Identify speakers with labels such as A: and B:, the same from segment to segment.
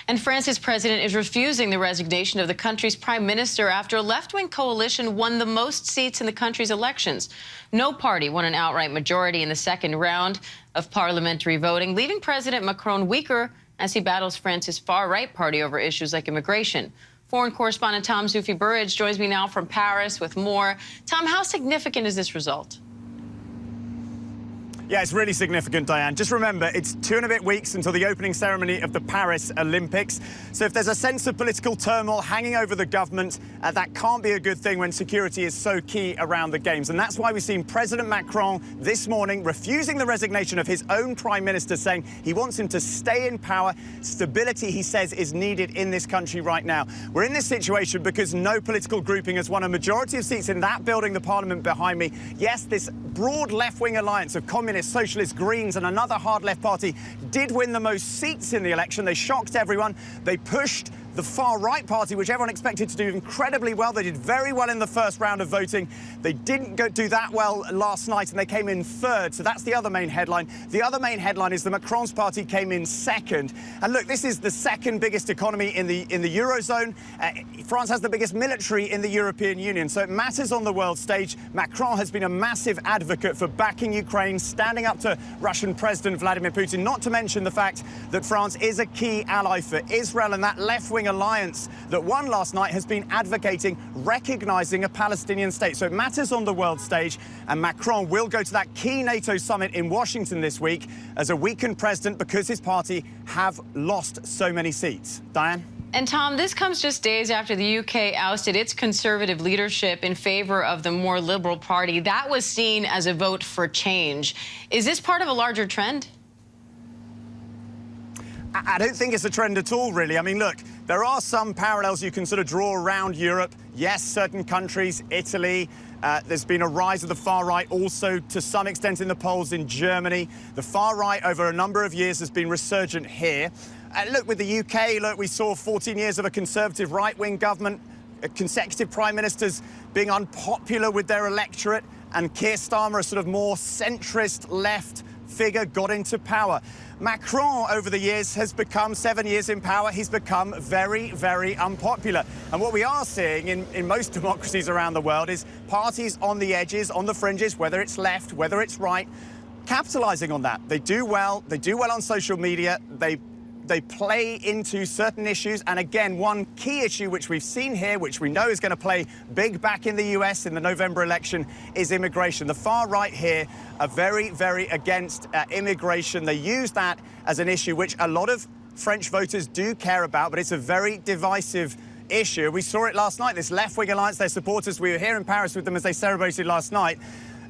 A: And France's president is refusing the resignation of the country's prime minister after a left-wing coalition won the most seats in the country's elections. No party won an outright majority in the second round of parliamentary voting, leaving President Macron weaker as he battles France's far-right party over issues like immigration. Foreign correspondent Tom Soufi Burridge joins me now from Paris with more. Tom, how significant is this result?
B: Yeah, it's really significant, Diane. Just remember, it's 2 and a bit weeks until the opening ceremony of the Paris Olympics. So if there's a sense of political turmoil hanging over the government, that can't be a good thing when security is so key around the Games. And that's why we've seen President Macron this morning refusing the resignation of his own prime minister, saying he wants him to stay in power. Stability, he says, is needed in this country right now. We're in this situation because no political grouping has won a majority of seats in that building, the parliament behind me. Yes, this broad left-wing alliance of communists, socialists, Greens and another hard left party did win the most seats in the election. They shocked everyone. They pushed the far-right party, which everyone expected to do incredibly well. They did very well in the first round of voting. They didn't do that well last night, and they came in third. So that's the other main headline. The other main headline is that Macron's party came in second. And look, this is the second biggest economy in the Eurozone. France has the biggest military in the European Union, so it matters on the world stage. Macron has been a massive advocate for backing Ukraine, standing up to Russian President Vladimir Putin, not to mention the fact that France is a key ally for Israel, and that left-wing alliance that won last night has been advocating recognizing a Palestinian state. So it matters on the world stage, and Macron will go to that key NATO summit in Washington this week as a weakened president because his party have lost so many seats. Diane?
A: And Tom, this comes just days after the UK ousted its conservative leadership in favor of the more liberal party. That was seen as a vote for change. Is this part of a larger trend?
B: I don't think it's a trend at all, really. I mean, look, there are some parallels you can sort of draw around Europe. Yes, certain countries, Italy, there's been a rise of the far right also to some extent in the polls in Germany. The far right over a number of years has been resurgent here. Look, with the UK, look, we saw 14 years of a conservative right-wing government, consecutive prime ministers being unpopular with their electorate, and Keir Starmer, a sort of more centrist left figure, got into power. Macron, over the years, has become 7 years in power. He's become very, very unpopular. And what we are seeing in most democracies around the world is parties on the edges, on the fringes, whether it's left, whether it's right, capitalizing on that. They do well on social media. They play into certain issues. And again, one key issue which we've seen here, which we know is going to play big back in the US in the November election, is immigration. The far right here are very, very against immigration. They use that as an issue which a lot of French voters do care about, but it's a very divisive issue. We saw it last night, this left-wing alliance, their supporters. We were here in Paris with them as they celebrated last night.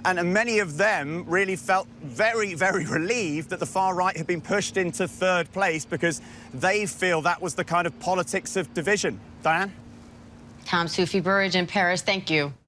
B: And many of them really felt very, very relieved that the far right had been pushed into third place because they feel that was the kind of politics of division. Diane?
A: Tom Soufi Burridge in Paris, thank you.